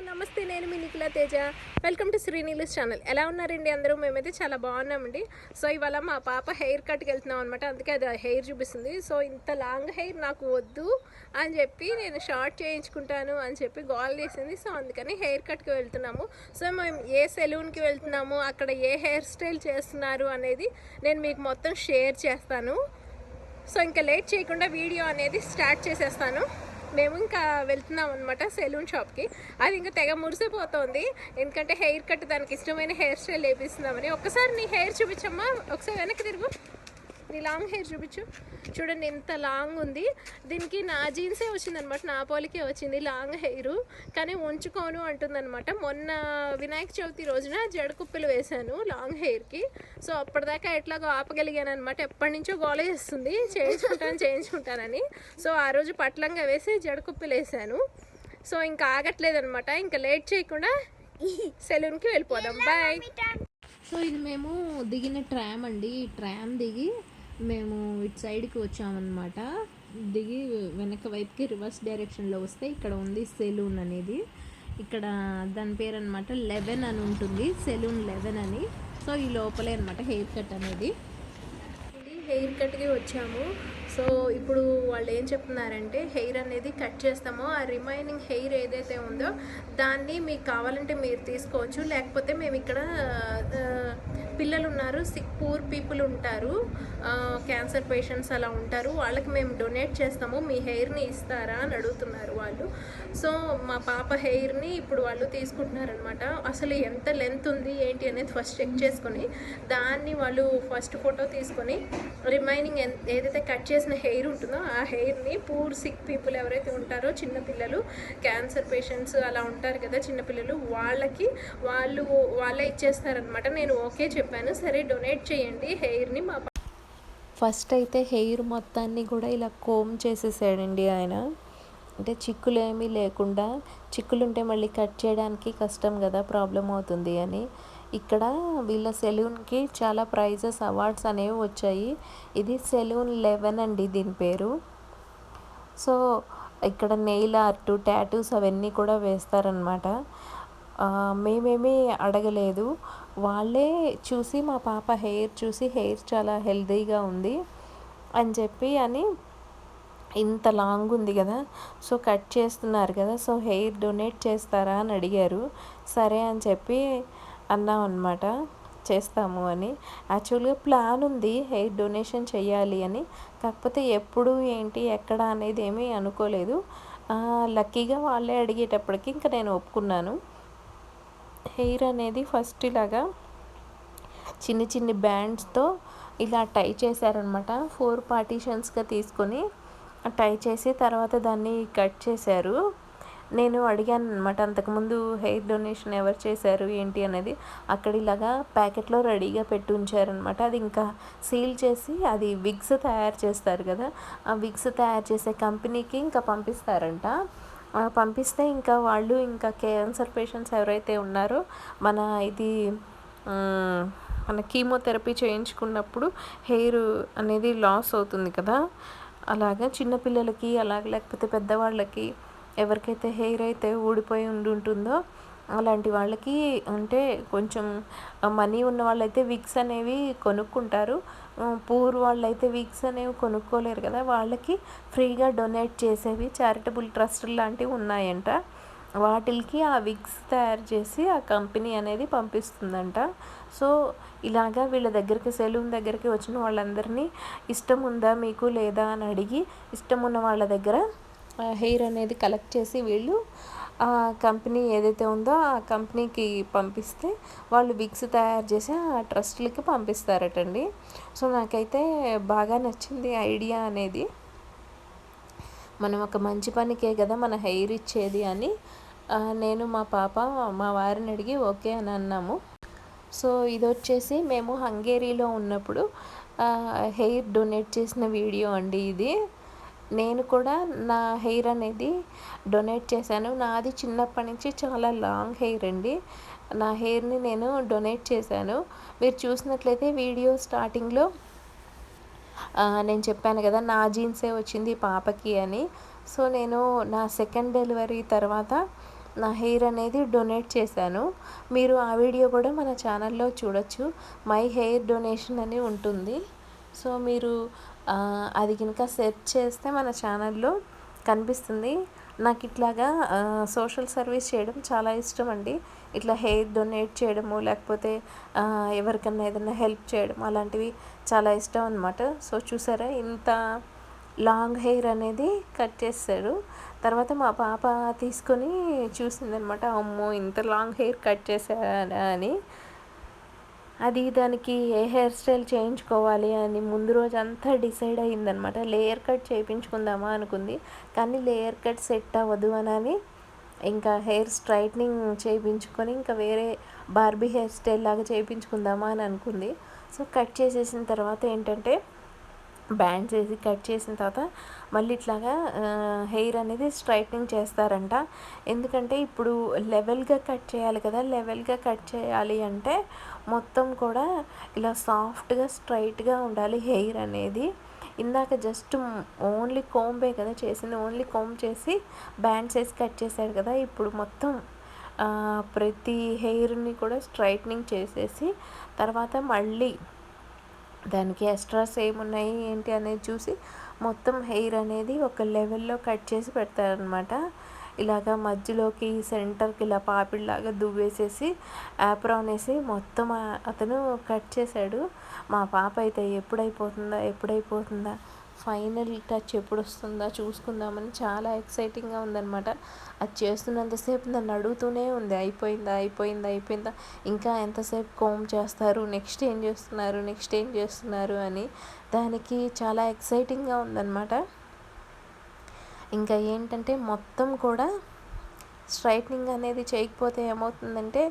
నమస్తే. నేను మీ నిఖిల తేజ. వెల్కమ్ టు శ్రీనీలిస్ ఛానల్. ఎలా ఉన్నారండి అందరూ? మేమైతే చాలా బాగున్నామండి. సో ఇవాళ మా పాప హెయిర్ కట్కి వెళ్తున్నాం అనమాట. అందుకే అది హెయిర్ చూపిస్తుంది. సో ఇంత లాంగ్ హెయిర్ నాకు వద్దు అని చెప్పి నేను షార్ట్ చేయించుకుంటాను అని చెప్పి గోల్ చేసింది. సో అందుకని హెయిర్ కట్కి వెళ్తున్నాము. సో మేము ఏ సెలూన్కి వెళ్తున్నాము, అక్కడ ఏ హెయిర్ స్టైల్ చేస్తున్నారు అనేది నేను మీకు మొత్తం షేర్ చేస్తాను. సో ఇంకా లేట్ చేయకుండా వీడియో అనేది స్టార్ట్ చేసేస్తాను. మేము ఇంకా వెళ్తున్నాం అనమాట సెలూన్ షాప్కి. అది ఇంకా తెగ మురిసిపోతుంది, ఎందుకంటే హెయిర్ కట్ దానికి ఇష్టమైన హెయిర్ స్టైల్ వేపిస్తున్నామని. ఒక్కసారి నీ హెయిర్ చూపించమ్మా, ఒకసారి వెనక్కి తిరుగు, నీ లాంగ్ హెయిర్ చూపించు. చూడండి ఎంత లాంగ్ ఉంది. దీనికి నా జీన్సే వచ్చిందనమాట, నా పోలికే వచ్చింది లాంగ్ హెయిర్. కానీ ఉంచుకోను అంటుందన్నమాట. మొన్న వినాయక చవితి రోజున జడకుప్పలు వేశాను లాంగ్ హెయిర్కి. సో అప్పటిదాకా ఎట్లాగో ఆపగలిగాను అనమాట. ఎప్పటి నుంచో గోల చేస్తుంది చేయించుకుంటానని. సో ఆ రోజు పట్లంగా వేసి జడకుప్పలు వేసాను. సో ఇంకా ఆగట్లేదు అనమాట. ఇంకా లేట్ చేయకుండా సెలూన్కి వెళ్ళిపోదాం. బాయ్. సో ఇది మేము దిగిన ట్రామ్ అండి. ఈ ట్రామ్ దిగి మేము ఇటు సైడ్కి వచ్చామన్నమాట. దిగి వెనక వైపుకి రివర్స్ డైరెక్షన్లో వస్తే ఇక్కడ ఉంది సెలూన్ అనేది. ఇక్కడ దాని పేరు అనమాట 11 అని ఉంటుంది, సెలూన్ 11 అని. సో ఈ లోపలే అనమాట హెయిర్ కట్ అనేది. హెయిర్ కట్కి వచ్చాము. సో ఇప్పుడు వాళ్ళు ఏం చెప్తున్నారంటే హెయిర్ అనేది కట్ చేస్తామో ఆ రిమైనింగ్ హెయిర్ ఏదైతే ఉందో దాన్ని మీకు కావాలంటే మీరు తీసుకోవచ్చు, లేకపోతే మేము ఇక్కడ పిల్లలు ఉన్నారు, సిక్ పూర్ పీపుల్ ఉంటారు, క్యాన్సర్ పేషెంట్స్ అలా ఉంటారు, వాళ్ళకి మేము డొనేట్ చేస్తాము, మీ హెయిర్ని ఇస్తారా అని అడుగుతున్నారు వాళ్ళు. సో మా పాప హెయిర్ని ఇప్పుడు వాళ్ళు తీసుకుంటున్నారనమాట. అసలు ఎంత లెంత్ ఉంది ఏంటి అనేది ఫస్ట్ చెక్ చేసుకొని దాన్ని వాళ్ళు ఫస్ట్ ఫోటో తీసుకొని రిమైనింగ్ ఏదైతే కట్ చేసిన హెయిర్ ఉంటుందో ఆ హెయిర్ని పూర్ సిక్ పీపుల్ ఎవరైతే ఉంటారో, చిన్నపిల్లలు, క్యాన్సర్ పేషెంట్స్ అలా ఉంటారు కదా చిన్నపిల్లలు, వాళ్ళే ఇచ్చేస్తారనమాట. నేను ఓకే చెప్పాను, సరే డొనేట్ చేయండి హెయిర్ని. మా ఫస్ట్ అయితే హెయిర్ మొత్తాన్ని కూడా ఇలా కోమ్ చేసేసాడండి ఆయన. అంటే చిక్కులు ఏమీ లేకుండా, చిక్కులుంటే మళ్ళీ కట్ చేయడానికి కష్టం కదా, ప్రాబ్లం అవుతుంది అని. ఇక్కడ వీళ్ళ సెలూన్కి చాలా ప్రైజెస్, అవార్డ్స్ అనేవి వచ్చాయి. ఇది సెలూన్ 11 అండి దీని పేరు. సో ఇక్కడ నెయిల్ ఆర్ట్, టాటూస్ అవన్నీ కూడా వేస్తారనమాట. మేమేమీ అడగలేదు, వాళ్ళే చూసి మా పాప హెయిర్ చూసి హెయిర్ చాలా హెల్తీగా ఉంది అని చెప్పి ఇంత లాంగ్ ఉంది కదా, సో కట్ చేస్తున్నారు కదా, సో హెయిర్ డొనేట్ చేస్తారా అని అడిగారు. సరే అని చెప్పి అన్నాం అనమాట, చేస్తాము అని. యాక్చువల్గా ప్లాన్ ఉంది హెయిర్ డొనేషన్ చేయాలి అని, కాకపోతే ఎప్పుడు ఏంటి ఎక్కడ అనేది ఏమీ అనుకోలేదు. లక్కీగా వాళ్ళే అడిగేటప్పటికి ఇంకా నేను ఒప్పుకున్నాను. హెయిర్ అనేది ఫస్ట్ ఇలాగా చిన్ని బ్యాండ్స్తో ఇలా టై చేశారనమాట. 4 పార్టీషన్స్గా తీసుకొని టై చేసి తర్వాత దాన్ని కట్ చేశారు. నేను అడిగాను అనమాట, అంతకుముందు హెయిర్ డొనేషన్ ఎవరు చేశారు ఏంటి అనేది. అక్కడ ఇలాగా ప్యాకెట్లో రెడీగా పెట్టి ఉంచారనమాట. అది ఇంకా సీల్ చేసి అది విగ్స్ తయారు చేస్తారు కదా, ఆ విగ్స్ తయారు చేసే కంపెనీకి ఇంకా పంపిస్తారంట. పంపిస్తే ఇంకా వాళ్ళు ఇంకా క్యాన్సర్ పేషెంట్స్ ఎవరైతే ఉన్నారో మన కీమోథెరపీ చేయించుకున్నప్పుడు హెయిర్ అనేది లాస్ అవుతుంది కదా, అలాగా చిన్నపిల్లలకి లేకపోతే పెద్దవాళ్ళకి ఎవరికైతే హెయిర్ అయితే ఊడిపోయి ఉంటుందో అలాంటి వాళ్ళకి, అంటే కొంచెం మనీ ఉన్న వాళ్ళైతే విగ్స్ అనేవి కొనుక్కుంటారు, పూర్ వాళ్ళైతే విగ్స్ అనేవి కొనుక్కోలేరు కదా, వాళ్ళకి ఫ్రీగా డొనేట్ చేసేవి చారిటబుల్ ట్రస్ట్ లాంటివి ఉన్నాయంట. వాటికి ఆ విగ్స్ తయారు చేసి ఆ కంపెనీ అనేది పంపిస్తుందంట. సో ఇలాగా వీళ్ళ దగ్గరికి, సెలూన్ దగ్గరికి వచ్చిన వాళ్ళందరినీ ఇష్టం ఉందా మీకు లేదా అని అడిగి, ఇష్టం ఉన్న వాళ్ళ దగ్గర హెయిర్ అనేది కలెక్ట్ చేసి వీళ్ళు ఆ కంపెనీ ఏదైతే ఉందో ఆ కంపెనీకి పంపిస్తే వాళ్ళు విగ్స్ తయారు చేసి ఆ ట్రస్ట్లకి పంపిస్తారటండి. సో నాకైతే బాగా నచ్చింది ఐడియా అనేది. మనం ఒక మంచి పనికే కదా మన హెయిర్ ఇచ్చేది అని నేను మా పాప మా వారిని అడిగి ఓకే అని అన్నాము. సో ఇది వచ్చేసి మేము హంగేరీలో ఉన్నప్పుడు హెయిర్ డొనేట్ చేసిన వీడియో అండి ఇది. నేను కూడా నా హెయిర్ అనేది డొనేట్ చేశాను. నాది చిన్నప్పటి నుంచి చాలా లాంగ్ హెయిర్ అండి. నా హెయిర్ని నేను డొనేట్ చేశాను. మీరు చూసినట్లయితే వీడియో స్టార్టింగ్లో నేను చెప్పాను కదా నా జీన్సే వచ్చింది పాపకి అని. సో నేను నా సెకండ్ డెలివరీ తర్వాత నా హెయిర్ అనేది డొనేట్ చేశాను. మీరు ఆ వీడియో కూడా మన ఛానల్లో చూడొచ్చు. మై హెయిర్ డొనేషన్ అని ఉంటుంది. సో మీరు అది కనుక సెర్చ్ చేస్తే మన ఛానల్లో కనిపిస్తుంది. నాకు ఇట్లాగా సోషల్ సర్వీస్ చేయడం చాలా ఇష్టం అండి. ఇట్లా హెయిర్ డొనేట్ చేయడము, లేకపోతే ఎవరికన్నా ఏదైనా హెల్ప్ చేయడం అలాంటివి చాలా ఇష్టం అనమాట. సో చూసారా, ఇంత లాంగ్ హెయిర్ అనేది కట్ చేశాడు. తర్వాత మా పాప తీసుకొని చూసిందనమాట, అమ్మో ఇంత లాంగ్ హెయిర్ కట్ చేశాడా అని. అది దానికి ఏ హెయిర్ స్టైల్ చేయించుకోవాలి అని ముందు రోజు అంతా డిసైడ్ అయ్యిందనమాట. లేయర్ కట్ చేయించుకుందామా అనుకుంది, కానీ లేయర్ కట్ సెట్ అవ్వదు అని ఇంకా హెయిర్ స్ట్రైట్నింగ్ చేయించుకొని ఇంకా వేరే బార్బీ హెయిర్ స్టైల్ లాగా చేయించుకుందామా అని అనుకుంది. సో కట్ చేసేసిన తర్వాత ఏంటంటే బ్యాండ్స్ వేసి కట్ చేసిన తర్వాత మళ్ళీ ఇట్లాగా హెయిర్ అనేది స్ట్రైట్నింగ్ చేస్తారంట. ఎందుకంటే ఇప్పుడు లెవెల్గా కట్ చేయాలి కదా, లెవెల్గా కట్ చేయాలి అంటే మొత్తం కూడా ఇలా సాఫ్ట్గా స్ట్రైట్గా ఉండాలి హెయిర్ అనేది. ఇందాక జస్ట్ ఓన్లీ కోంబే కదా చేసింది, ఓన్లీ కోంబ్ చేసి బ్యాండ్స్ వేసి కట్ చేశాడు కదా. ఇప్పుడు మొత్తం ప్రతి హెయిర్ని కూడా స్ట్రైట్నింగ్ చేసేసి తర్వాత మళ్ళీ దానికి ఎక్స్ట్రాస్ ఏమున్నాయి ఏంటి అనేది చూసి మొత్తం హెయిర్ అనేది ఒక లెవెల్లో కట్ చేసి పెడతారనమాట. ఇలాగా మధ్యలోకి సెంటర్కి ఇలా పాపిడిలాగా దువ్వేసేసి యాప్రాన్ వేసి మొత్తం అతను కట్ చేశాడు. మా పాప అయితే ఎప్పుడైపోతుందా ఫైనల్ టచ్ ఎప్పుడు వస్తుందా చూసుకుందామని చాలా ఎక్సైటింగ్గా ఉందన్నమాట. అది చేస్తున్నంతసేపు నన్ను అడుగుతూనే ఉంది, అయిపోయిందా, ఇంకా ఎంతసేపు కోమ్ చేస్తారు, నెక్స్ట్ ఏం చేస్తున్నారు అని. దానికి చాలా ఎక్సైటింగ్గా ఉందన్నమాట. ఇంకా ఏంటంటే మొత్తం కూడా స్ట్రైట్నింగ్ అనేది చేయకపోతే ఏమవుతుందంటే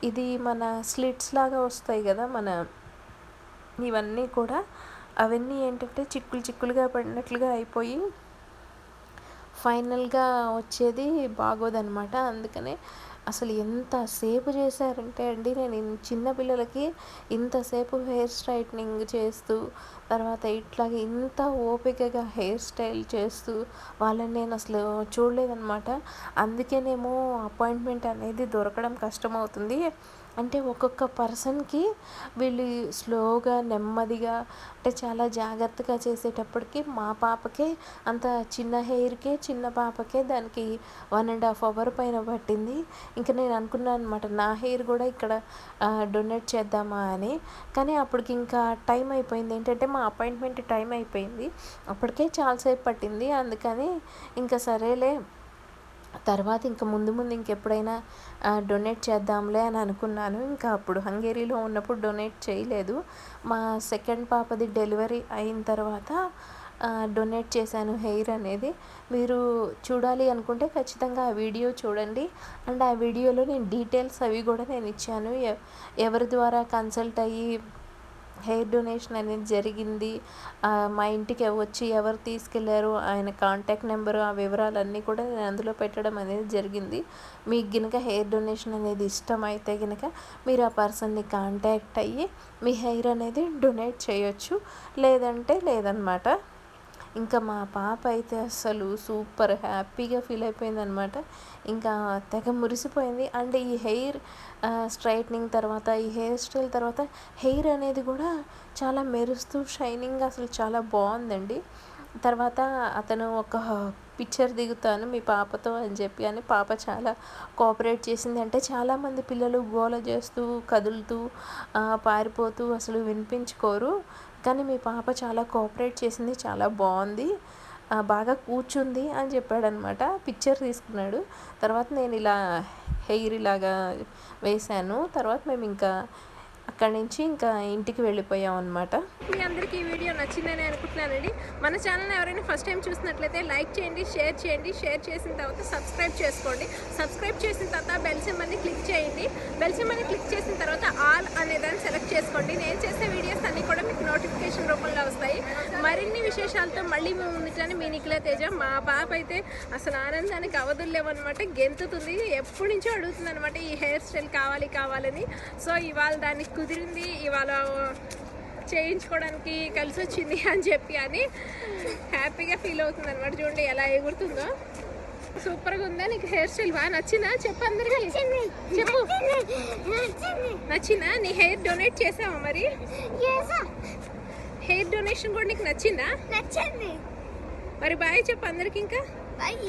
ఇది మన స్లిట్స్ లాగా వస్తాయి కదా, మన ఇవన్నీ కూడా అవన్నీ ఏంటంటే చిక్కులుగా పడినట్లుగా అయిపోయి ఫైనల్గా వచ్చేది బాగోదన్నమాట. అందుకనే అసలు ఎంతసేపు చేశారంటే అండి, నేను చిన్నపిల్లలకి ఇంతసేపు హెయిర్ స్ట్రైట్నింగ్ చేస్తూ తర్వాత ఇట్లాగే ఇంత ఓపికగా హెయిర్ స్టైల్ చేస్తూ వాళ్ళని నేను అసలు చూడలేదన్నమాట. అందుకేనేమో అపాయింట్మెంట్ అనేది దొరకడం కష్టమవుతుంది. అంటే ఒక్కొక్క పర్సన్కి వీళ్ళు స్లోగా నెమ్మదిగా అంటే చాలా జాగ్రత్తగా చేసేటప్పటికి మా పాపకే అంత చిన్న హెయిర్కే చిన్న పాపకే దానికి 1.5 hour పైన పట్టింది. ఇంకా నేను అనుకున్నాను అనమాట నా హెయిర్ కూడా ఇక్కడ డొనేట్ చేద్దామా అని. కానీ అప్పటికి ఇంకా టైం అయిపోయింది, ఏంటంటే మా అపాయింట్మెంట్ టైం అయిపోయింది, అప్పటికే చాలాసేపు పట్టింది. అందుకని ఇంకా సరేలే తర్వాత ఇంకా ముందు ఇంకెప్పుడైనా డొనేట్ చేద్దాంలే అని అనుకున్నాను. ఇంకా అప్పుడు హంగేరీలో ఉన్నప్పుడు డొనేట్ చేయలేదు. మా సెకండ్ పాపది డెలివరీ అయిన తర్వాత డొనేట్ చేశాను హెయిర్ అనేది. మీరు చూడాలి అనుకుంటే ఖచ్చితంగా ఆ వీడియో చూడండి. అండ్ ఆ వీడియోలో నేను డీటెయిల్స్ అవి కూడా నేను ఇచ్చాను, ఎవరి ద్వారా కన్సల్ట్ అయ్యి హెయిర్ డొనేషన్ అనేది జరిగింది, మా ఇంటికి వచ్చి ఎవరు తీసుకెళ్లారు, ఆయన కాంటాక్ట్ నెంబరు, ఆ వివరాలన్నీ కూడా నేను అందులో పెట్టడం అనేది జరిగింది. మీకు గినక హెయిర్ డొనేషన్ అనేది ఇష్టమైతే గినక మీరు ఆ పర్సన్ని కాంటాక్ట్ అయ్యి మీ హెయిర్ అనేది డొనేట్ చేయొచ్చు, లేదంటే లేదనమాట. ఇంకా మా పాప అయితే అసలు సూపర్ హ్యాపీగా ఫీల్ అయిపోయిందనమాట. ఇంకా తెగ మురిసిపోయింది. అండ్ ఈ హెయిర్ స్ట్రైట్నింగ్ తర్వాత ఈ హెయిర్ స్టైల్ తర్వాత హెయిర్ అనేది కూడా చాలా మెరుస్తూ షైనింగ్ అసలు చాలా బాగుందండి. తర్వాత అతను ఒక పిక్చర్ దిగుతాను మీ పాపతో అని చెప్పి అని పాప చాలా కోఆపరేట్ చేసింది. అంటే చాలామంది పిల్లలు గోల చేస్తూ కదులుతూ పారిపోతూ అసలు వినిపించుకోరు, కానీ మీ పాప చాలా కోఆపరేట్ చేసింది, చాలా బాగుంది, బాగా కూర్చుంది అని చెప్పాడనమాట. పిక్చర్ తీసుకున్నాడు. తర్వాత నేను ఇలా హెయిర్ ఇలాగా వేశాను. తర్వాత మేము ఇంకా అక్కడి నుంచి ఇంకా ఇంటికి వెళ్ళిపోయాం అనమాట. మీ అందరికీ ఈ వీడియో నచ్చిందని అనుకుంటున్నానండి. మన ఛానల్ని ఎవరైనా ఫస్ట్ టైం చూసినట్లయితే లైక్ చేయండి, షేర్ చేసిన తర్వాత సబ్స్క్రైబ్ చేసుకోండి. సబ్స్క్రైబ్ చేసిన తర్వాత బెల్ సింబల్ని క్లిక్ చేయండి. బెల్ సింబల్ని క్లిక్ చేసిన తర్వాత ఆల్ అనే దాన్ని సెలెక్ట్ చేసుకోండి. నేను చేసే వీడియోస్ అన్నీ కూడా మీకు నోటిఫికేషన్ రూపంలో వస్తాయి. మరిన్ని విశేషాలతో మళ్ళీ మేము ముందుటాను. మీ నిఖిల తేజ. మా పాప అయితే అసలు ఆనందానికి అవధుల్లేవన్నమాట, గెంతుతుంది, ఎప్పటి నుంచో అడుగుతుంది అనమాట ఈ హెయిర్ స్టైల్ కావాలని. సో ఇవాళ దానికి కుదిరింది, ఇవాళ చేయించుకోవడానికి కలిసి వచ్చింది అని చెప్పి హ్యాపీగా ఫీల్ అవుతుంది అనమాట. చూడండి ఎలా ఎగురుతుందో. సూపర్ గా ఉందా? నీకు హెయిర్ స్టైల్ బాగా నచ్చిందా? చెప్పు అందరికి, చెప్పు. నచ్చిందా? నీ హెయిర్ డొనేట్ చేసావా మరి? హెయిర్ డొనేషన్ కూడా నీకు నచ్చిందా? నచ్చింది. మరి బాయ్ చెప్పు అందరికి. ఇంకా బాయ్.